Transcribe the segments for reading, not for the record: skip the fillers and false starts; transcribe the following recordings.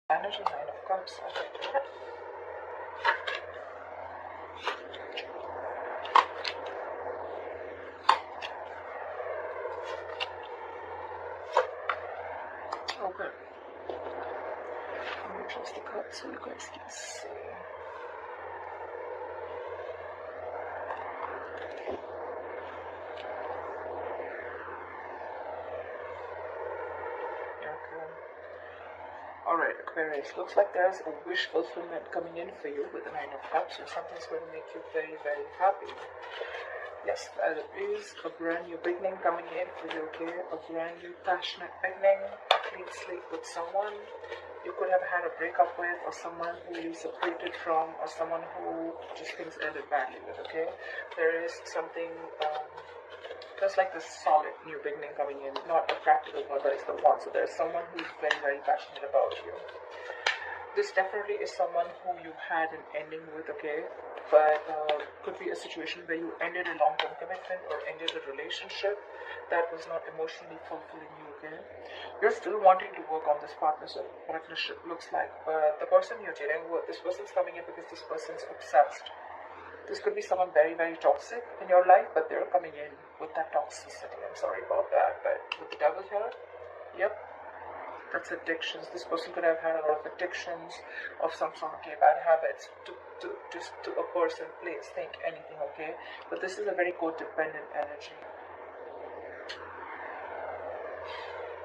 Energy, Nine of Cups. I like that. Okay. Let me adjust the cards so you guys can see. Alright, Aquarius, looks like there's a wish fulfillment coming in for you with the Nine of Cups, or something's going to make you very, very happy. Yes, there is a brand new beginning coming in for you, okay? A brand new passionate beginning, a clean slate with someone you could have had a breakup with, or someone who you separated from, or someone who just things ended badly with, okay? There is something, just like this solid new beginning coming in, not a practical one, but it's the one. So there's someone who's very, very passionate about you. This definitely is someone who you had an ending with, okay? But could be a situation where you ended a long-term commitment or ended a relationship that was not emotionally fulfilling you, okay? You're still wanting to work on this partnership, looks like, but the person you're dealing with, this person's coming in because this person's obsessed. This could be someone very, very toxic in your life, but they're coming in with that toxicity. I'm sorry about that, but with the devil here, yep, that's addictions. This person could have had a lot of addictions of some sort, okay, bad habits to a person, place, think, anything, okay? But this is a very codependent energy.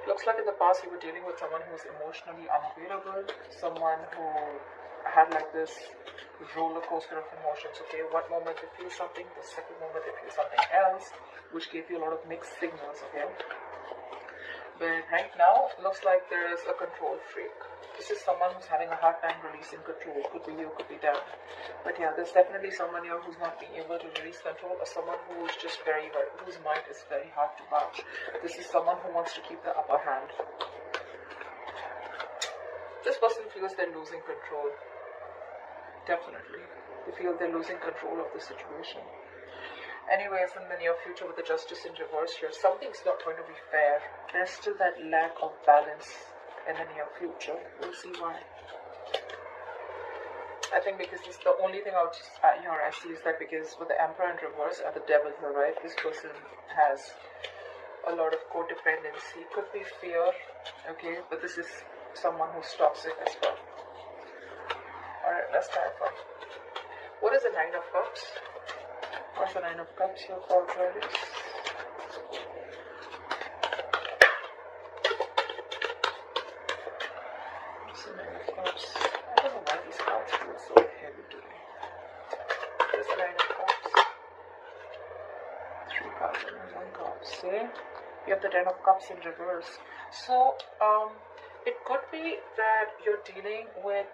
Looks like in the past you were dealing with someone who was emotionally unavailable, someone who had like this roller coaster of emotions, okay? One moment they feel something, the second moment they feel something else, which gave you a lot of mixed signals, okay? But right now, it looks like there is a control freak. This is someone who's having a hard time releasing control. Could be you, could be them. But yeah, there's definitely someone here who's not being able to release control, or someone who's just very, whose mind is very hard to budge. This is someone who wants to keep the upper hand. This person feels they're losing control. Definitely. They feel they're losing control of the situation. Anyways, in the near future with the Justice in reverse here, something's not going to be fair. There's still that lack of balance in the near future. We'll see why. I think because this, the only thing I'll just here I see is that because with the Emperor in reverse and the Devil here, right, this person has a lot of codependency. Could be fear, okay, but this is someone who's toxic as well. Alright, let's clarify. What is the Nine of Cups? What's the Nine of Cups here for Aquarius? What's the Nine of Cups? I don't know why these cards feel so heavy today. What's the Nine of Cups? 3 cards and 1 cup. See? You have the Ten of Cups in reverse. So, it could be that you're dealing with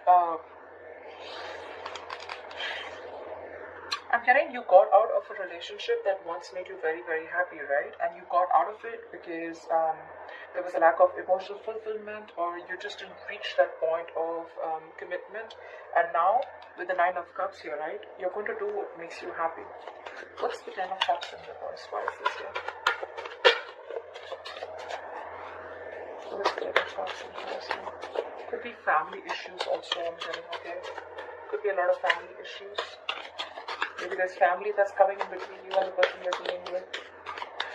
I'm getting you got out of a relationship that once made you very, very happy, right? And you got out of it because there was a lack of emotional fulfillment, or you just didn't reach that point of commitment. And now, with the Nine of Cups here, right? You're going to do what makes you happy. What's the Ten of Cups in reverse? Why is this here? What's the Ten of Cups in reverse here? Could be family issues also, I'm getting, okay? Could be a lot of family issues. Maybe there's family that's coming in between you and the person you're dealing with.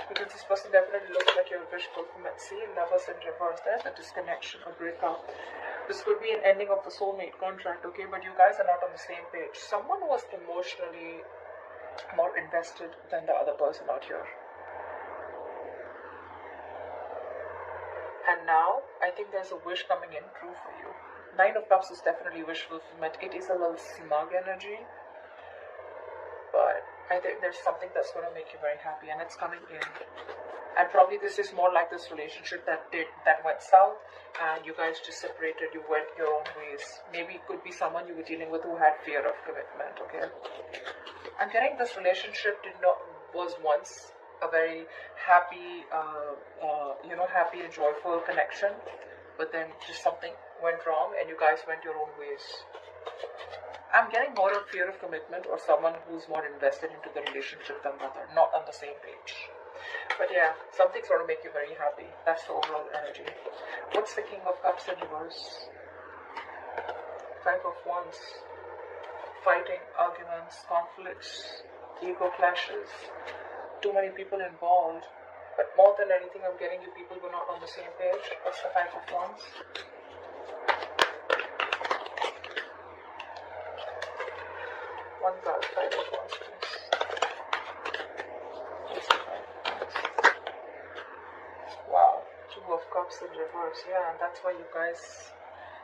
Because this person definitely looks like your wish fulfillment. See, Lovers in reverse. There's a disconnection or breakup. This could be an ending of the soulmate contract, okay? But you guys are not on the same page. Someone was emotionally more invested than the other person out here. And now, I think there's a wish coming in true for you. Nine of Cups is definitely wish fulfillment. It is a little smug energy. But I think there's something that's going to make you very happy, and it's coming in. And probably this is more like this relationship that went south, and you guys just separated, you went your own ways. Maybe it could be someone you were dealing with who had fear of commitment, okay? I'm getting this relationship was once a very happy, happy and joyful connection, but then just something went wrong, and you guys went your own ways. I'm getting more of fear of commitment, or someone who's more invested into the relationship than the other, not on the same page. But yeah, something's going to make you very happy. That's the overall energy. What's the King of Cups in reverse? Five of Wands. Fighting, arguments, conflicts, ego clashes, too many people involved. But more than anything, I'm getting you people who are not on the same page. What's the Five of Wands? One card, Five of Wands, please. What's the Five of Wands? Wow, Two of Cups in reverse. Yeah, and that's why you guys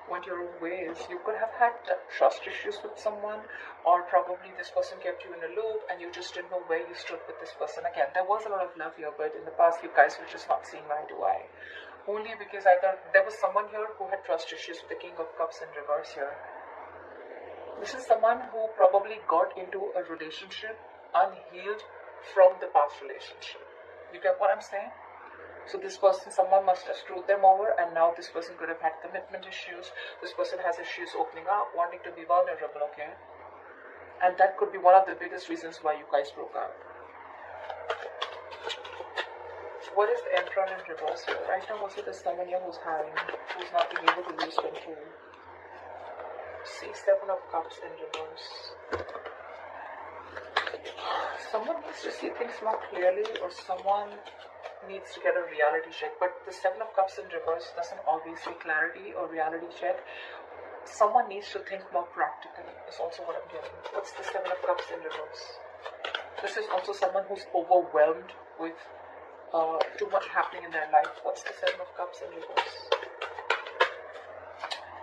went your own ways. You could have had trust issues with someone, or probably this person kept you in a loop and you just didn't know where you stood with this person. Again, there was a lot of love here, but in the past you guys were just not seeing eye to eye. Only because either there was someone here who had trust issues with the King of Cups in reverse here. This is someone who probably got into a relationship unhealed from the past relationship. You get what I'm saying? So this person, someone must have screwed them over, and now this person could have had commitment issues. This person has issues opening up, wanting to be vulnerable, okay? And that could be one of the biggest reasons why you guys broke up. What is the Emperor in reverse here? Right now, also there's someone here who's not being able to lose control. See, Seven of Cups in reverse. Someone needs to see things more clearly, or someone needs to get a reality check. But the Seven of Cups in reverse doesn't always say clarity or reality check. Someone needs to think more practically is also what I'm getting. What's the Seven of Cups in reverse? This is also someone who's overwhelmed with too much happening in their life. What's the Seven of Cups in reverse?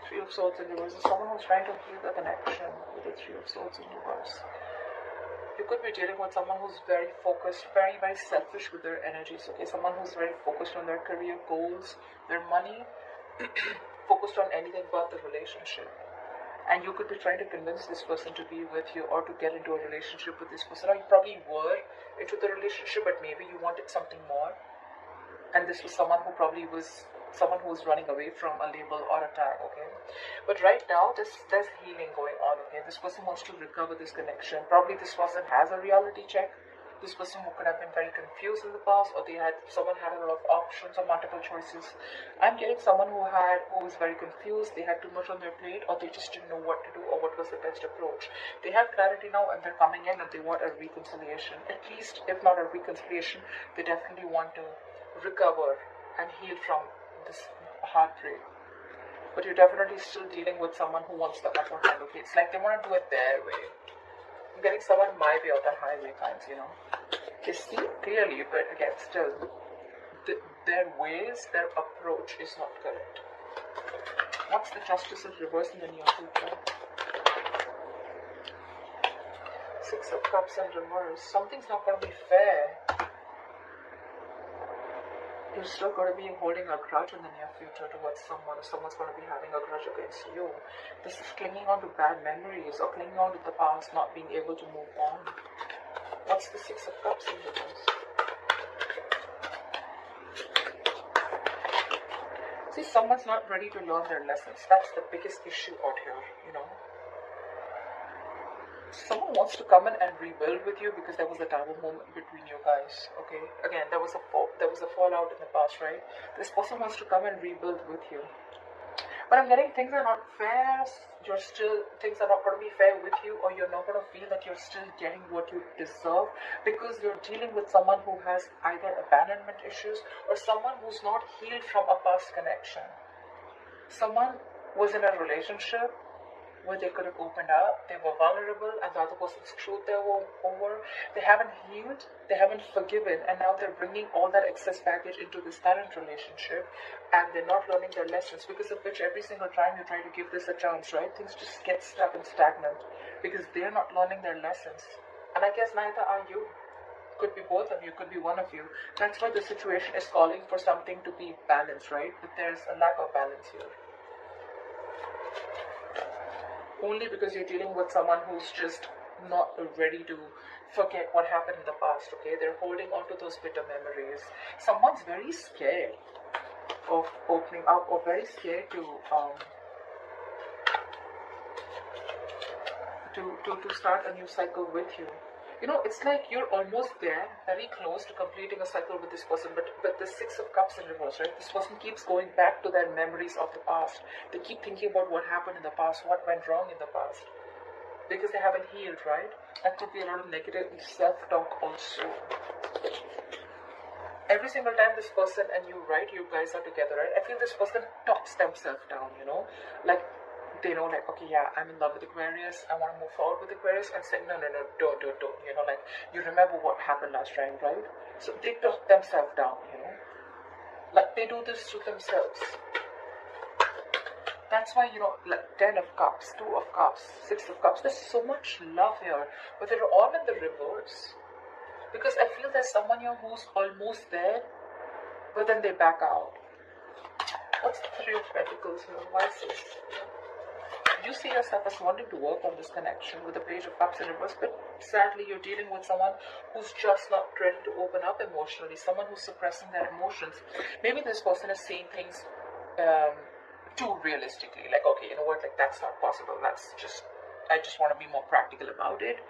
Three of Swords in reverse is someone who's trying to heal the connection with the Three of Swords in reverse. You could be dealing with someone who's very focused, very, very selfish with their energies, okay? Someone who's very focused on their career goals, their money, focused on anything but the relationship. And you could be trying to convince this person to be with you or to get into a relationship with this person. Or you probably were into the relationship, but maybe you wanted something more. And this was someone who probably was someone who was running away from a label or a tag, okay? But right now, there's healing going on, okay? This person wants to recover this connection. Probably this person has a reality check. This person who could have been very confused in the past, or someone had a lot of options or multiple choices. I'm getting someone who was very confused. They had too much on their plate, or they just didn't know what to do or what was the best approach. They have clarity now, and they're coming in and they want a reconciliation. At least, if not a reconciliation, they definitely want to recover and heal from this heartbreak. But you're definitely still dealing with someone who wants the upper hand, okay? It's like they want to do it their way. I'm getting someone my way or the highway kinds, you know. They see it clearly, but again, still, their ways, their approach is not correct. What's the Justice in reverse in the near future? Six of Cups in reverse. Something's not going to be fair. You're still going to be holding a grudge in the near future towards someone, or someone's going to be having a grudge against you. This is clinging on to bad memories or clinging on to the past, not being able to move on. What's the Six of Cups in reverse? See, someone's not ready to learn their lessons. That's the biggest issue out here, you know. Someone wants to come in and rebuild with you because there was a tower moment between you guys, okay? Again, there was a fallout in the past, right? This person wants to come and rebuild with you. But I'm getting things are not fair. Things are not going to be fair with you, or you're not going to feel that you're still getting what you deserve because you're dealing with someone who has either abandonment issues or someone who's not healed from a past connection. Someone was in a relationship where they could have opened up, they were vulnerable, and the other person screwed them over. They haven't healed, they haven't forgiven, and now they're bringing all that excess baggage into this current relationship, and they're not learning their lessons, because of which every single time you try to give this a chance, right, things just get stuck and stagnant, because they're not learning their lessons. And I guess neither are you. Could be both of you, could be one of you. That's why the situation is calling for something to be balanced, right? But there's a lack of balance here. Only because you're dealing with someone who's just not ready to forget what happened in the past, okay? They're holding on to those bitter memories. Someone's very scared of opening up, or very scared to start a new cycle with you. You know, it's like you're almost there, very close to completing a cycle with this person, but the Six of Cups in reverse, right? This person keeps going back to their memories of the past. They keep thinking about what happened in the past, what went wrong in the past, because they haven't healed, right? That could be a lot of negative self-talk also. Every single time this person and you, right, you guys are together, right? I feel this person talks themselves down, you know, like they know, like, okay, yeah, I'm in love with Aquarius, I want to move forward with Aquarius, and say, no, no, no, don't, you know, like, you remember what happened last time, right? So they talk themselves down, you know, like they do this to themselves. That's why, you know, like 10 of Cups, 2 of Cups, 6 of Cups, there's so much love here, but they're all in the reverse. Because I feel there's someone here who's almost there, but then they back out. What's the Three of Pentacles here? Why is this? You see yourself as wanting to work on this connection with the Page of Cups in reverse, but sadly you're dealing with someone who's just not ready to open up emotionally, someone who's suppressing their emotions. Maybe this person is seeing things too realistically, like, okay, you know what, like, that's not possible, that's just, I just want to be more practical about it.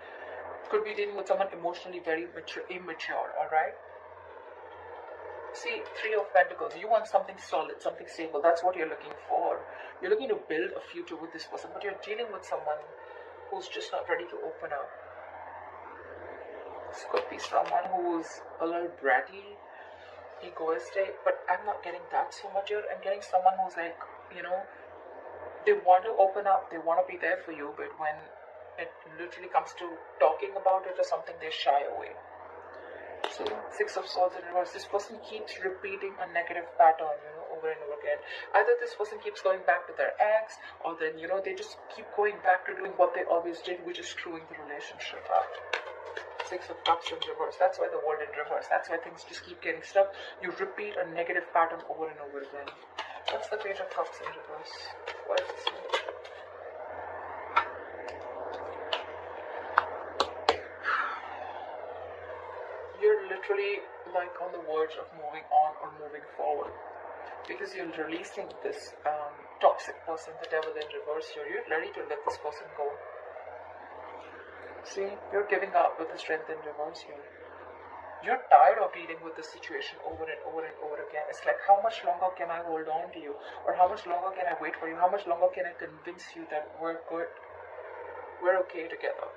Could be dealing with someone emotionally very immature, alright? See, Three of Pentacles, you want something solid, something stable. That's what you're looking for. You're looking to build a future with this person, but you're dealing with someone who's just not ready to open up. This could be someone who's a little bratty, egoistic, but I'm not getting that so much here. I'm getting someone who's like, you know, they want to open up, they want to be there for you, but when it literally comes to talking about it or something, they shy away. So, Six of Swords in reverse. This person keeps repeating a negative pattern, you know, over and over again. Either this person keeps going back to their ex, or then, you know, they just keep going back to doing what they always did, which is screwing the relationship up. Six of Cups in reverse. That's why the world in reverse. That's why things just keep getting stuck. You repeat a negative pattern over and over again. What's the Page of Cups in reverse? What is this? You're literally like on the verge of moving on or moving forward, because you're releasing this toxic person, the Devil in reverse here. You're ready to let this person go. See, you're giving up with the Strength in reverse here. You're tired of dealing with this situation over and over and over again. It's like, how much longer can I hold on to you? Or how much longer can I wait for you? How much longer can I convince you that we're good, we're okay together?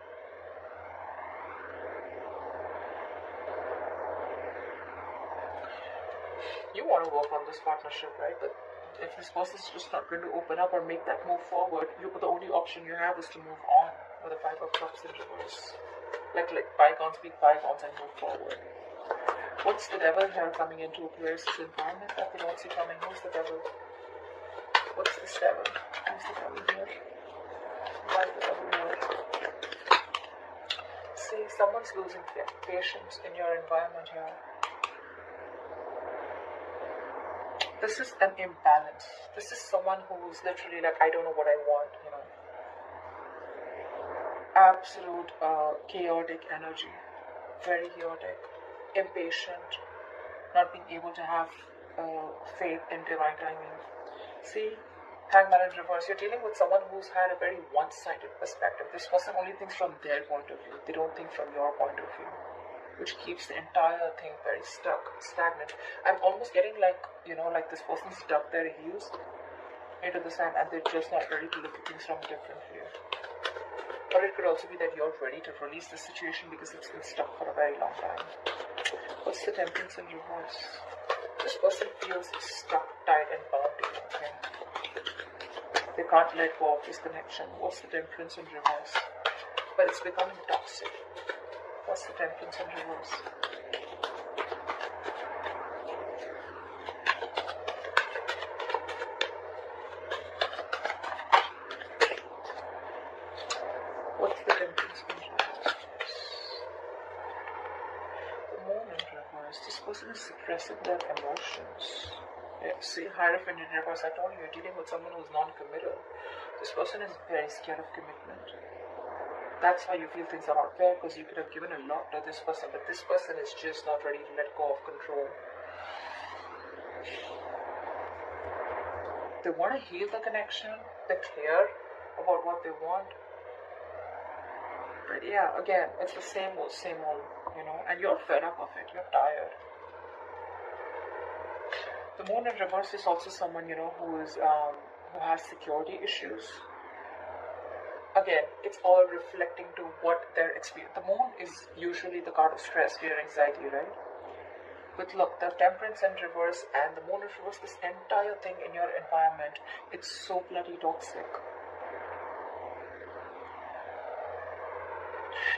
You want to work on this partnership, right? But if this person's just not going to open up or make that move forward, the only option you have is to move on with the Five of Cups in reverse. Like bygones be bygones and move forward. What's the Devil here coming into Aquarius' environment that they don't see coming? Who's the Devil? What's this Devil? Who's the Devil here? Why is the Devil here? See, someone's losing patience in your environment here. This is an imbalance. This is someone who's literally like, I don't know what I want, you know. Absolute chaotic energy. Very chaotic. Impatient. Not being able to have faith in divine timing. See, Hangman in reverse. You're dealing with someone who's had a very one-sided perspective. This person only thinks from their point of view. They don't think from your point of view, which keeps the entire thing very stuck, stagnant. I'm almost getting like, you know, like this person's dug their heels into the sand and they're just not ready to look at things from a different view. Or it could also be that you're ready to release the situation because it's been stuck for a very long time. What's the Temperance in reverse? This person feels stuck, tied and bound to you, okay? They can't let go of this connection. What's the Temperance in reverse? But it's becoming toxic. What's the Temperance in reverse? What's the Temperance in reverse? The Moon in reverse. This person is suppressing their emotions. Yeah, see, Hierophant in reverse. I told you, you're dealing with someone who's non-committal. This person is very scared of commitment. That's why you feel things are not fair, because you could have given a lot to this person, but this person is just not ready to let go of control. They want to heal the connection, they're clear about what they want, But yeah, again, it's the same old, you know, and you're fed up of it, you're tired. The moon in reverse is also someone, you know, who has security issues. Again, it's all reflecting to what their experience. The moon is usually the card of stress, fear, anxiety, right? But look, the temperance in reverse and the moon in reverse, this entire thing in your environment, it's so bloody toxic.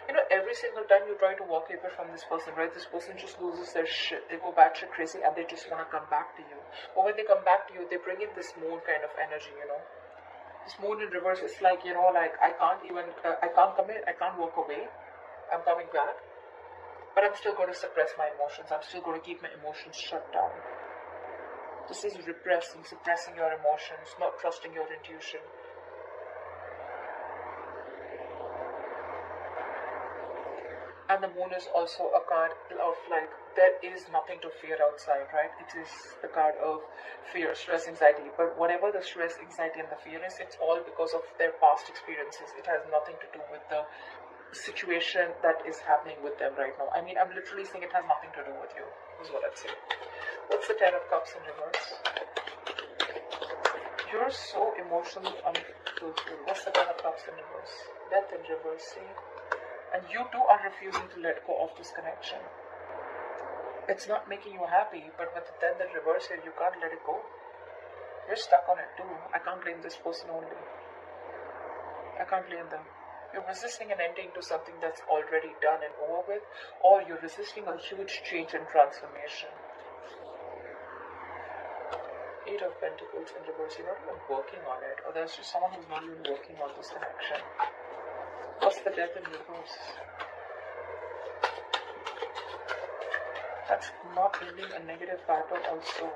You know, every single time you try to walk away from this person, right, this person just loses their shit. They go batshit crazy and they just want to come back to you. But when they come back to you, they bring in this moon kind of energy, you know. This moon in reverse is like, you know, like I can't commit, I can't walk away. I'm coming back. But I'm still going to suppress my emotions. I'm still going to keep my emotions shut down. This is repressing, suppressing your emotions, not trusting your intuition. And the moon is also a card of like, there is nothing to fear outside, right? It is the card of fear, stress, anxiety. But whatever the stress, anxiety, and the fear is, it's all because of their past experiences. It has nothing to do with the situation that is happening with them right now. I mean, I'm literally saying it has nothing to do with you, is what I'd say. What's the Ten of Cups in reverse? You're so emotionally unfulfilled. What's the Ten of Cups in reverse? Death in reverse, see? And you too are refusing to let go of this connection. It's not making you happy, but with the Ten in reverse here, you can't let it go. You're stuck on it too. I can't blame this person only. I can't blame them. You're resisting an ending to something that's already done and over with, or you're resisting a huge change and transformation. Eight of Pentacles in reverse. You're not even working on it, or there's just someone who's not even working on this connection. What's the Death in reverse? That's not ending a negative pattern also.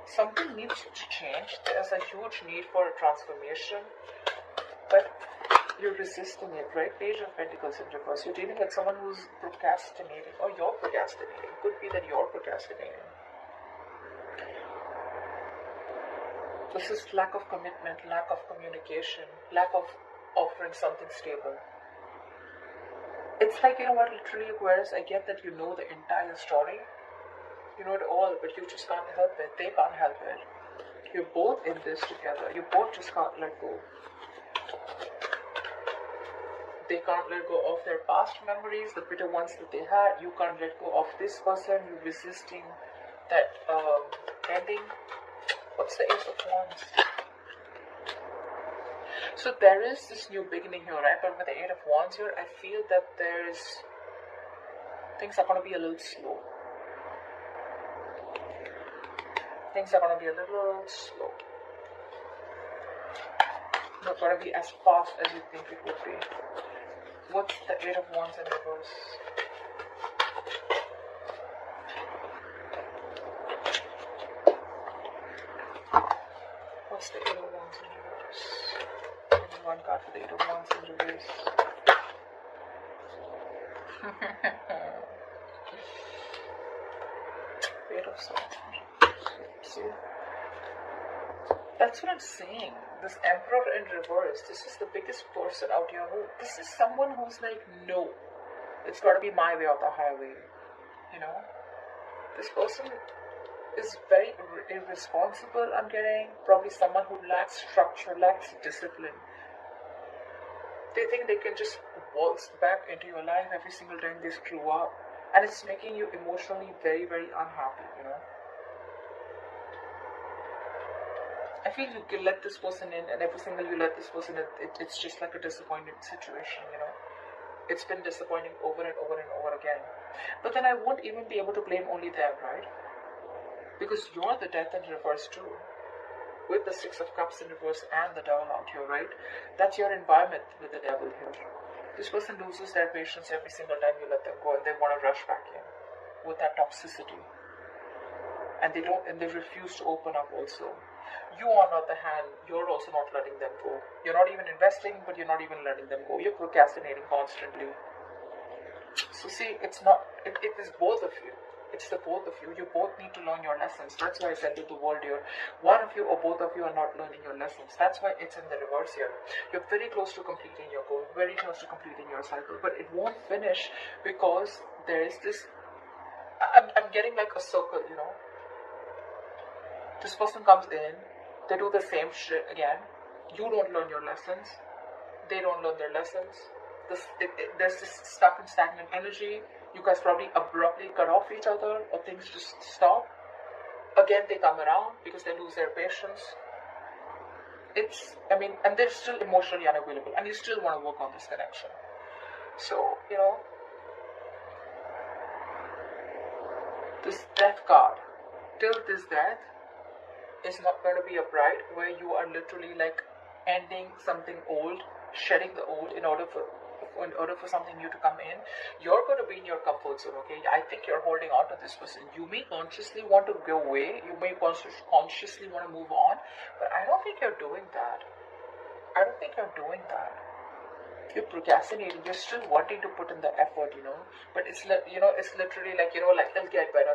Something needs to change. There's a huge need for a transformation, but you're resisting it, right? Page of Pentacles in reverse. You're dealing with someone who's procrastinating, or you're procrastinating. Could be that you're procrastinating. This is lack of commitment, lack of communication, lack of offering something stable. It's like, you know what, literally, Aquarius, I get that you know the entire story. You know it all, but you just can't help it. They can't help it. You're both in this together. You both just can't let go. They can't let go of their past memories, the bitter ones that they had. You can't let go of this person. You're resisting that ending. What's the Ace of Wands? So there is this new beginning here, right? But with the Eight of Wands here, I feel that things are going to be a little slow. Things are going to be a little slow. Not going to be as fast as you think it would be. What's the Eight of Wands in reverse? What's the Eight of Wands in reverse? Give me one card for the Eight of Wands in reverse. Eight of Swords. See? That's what I'm saying. This Emperor in reverse, this is the biggest person out here this is someone who's like, no, it's got to be my way or the highway. You know? This person is very irresponsible, I'm getting. Probably someone who lacks structure, lacks discipline. They think they can just waltz back into your life every single time they screw up. And it's making you emotionally very, very unhappy, you know. I feel you can let this person in, and every single you let this person in, it's just like a disappointing situation, you know. It's been disappointing over and over and over again. But then I won't even be able to blame only them, right? Because you're the Death in reverse too. With the Six of Cups in reverse and the Devil out here, right? That's your environment with the Devil here. This person loses their patience every single time you let them go, and they want to rush back in with that toxicity. And they refuse to open up also. You, on the other hand, you're also not letting them go. You're not even investing, but you're not even letting them go. You're procrastinating constantly. So see, it is both of you. It's the both of you. You both need to learn your lessons. That's why I said to the world here, one of you or both of you are not learning your lessons. That's why it's in the reverse here. You're very close to completing your goal, very close to completing your cycle, but it won't finish because there is this, I'm getting like a circle, you know. This person comes in, they do the same shit again. You don't learn your lessons. They don't learn their lessons. There's this stuck and stagnant energy. You guys probably abruptly cut off each other, or things just stop. Again, they come around because they lose their patience. And they're still emotionally unavailable, and you still want to work on this connection. So, you know, this death card, till this death, is not going to be a bride where you are literally like ending something old, shedding the old in order for something new to come in. You're going to be in your comfort zone, okay? I think you're holding on to this person. You may consciously want to go away, you may consciously want to move on, but I don't think you're doing that. You're procrastinating. You're still wanting to put in the effort, you know. But it's literally like, you know, like it'll get better.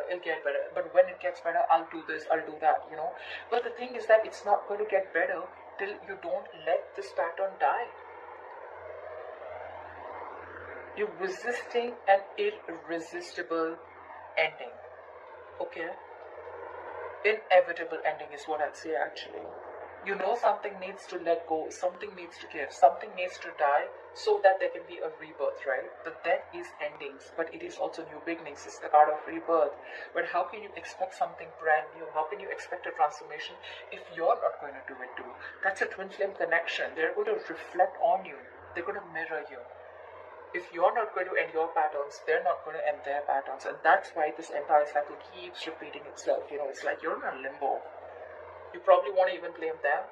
But when it gets better, I'll do this, I'll do that, you know. But the thing is that it's not going to get better till you don't let this pattern die. You're resisting an irresistible ending. Okay? Inevitable ending is what I'd say actually. You know something needs to let go, something needs to give, something needs to die so that there can be a rebirth, right? The death is endings, but it is also new beginnings. It's the card of rebirth. But how can you expect something brand new? How can you expect a transformation if you're not going to do it too? That's a twin flame connection. They're going to reflect on you. They're going to mirror you. If you're not going to end your patterns, they're not going to end their patterns. And that's why this entire cycle keeps repeating itself. You know, it's like you're in a limbo. You probably want to even blame them.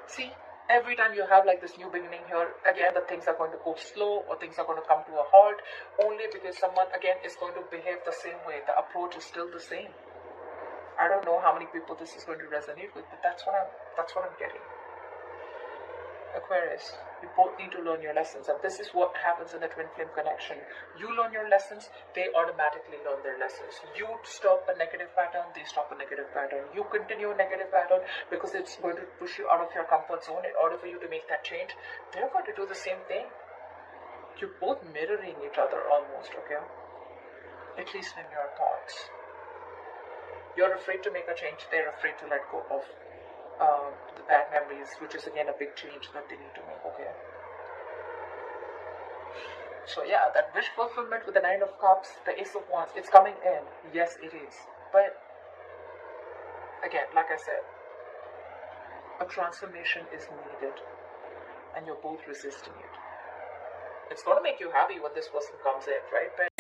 See, every time you have like this new beginning here, again, the things are going to go slow or things are going to come to a halt only because someone, again, is going to behave the same way. The approach is still the same. I don't know how many people this is going to resonate with, but that's what I'm getting. Aquarius, you both need to learn your lessons, and this is what happens in the twin flame connection. You learn your lessons, they automatically learn their lessons. You stop a negative pattern, they stop a negative pattern. You continue a negative pattern because it's going to push you out of your comfort zone. In order for you to make that change, they're going to do the same thing. You're both mirroring each other almost, okay? At least in your thoughts. You're afraid to make a change, they're afraid to let go of the bad memories, which is again a big change that they need to make, okay? So yeah, that wish fulfillment with the 9 of Cups, the Ace of Wands, it's coming in. Yes, it is. But again, like I said, a transformation is needed, and you're both resisting it. It's going to make you happy when this person comes in, right? But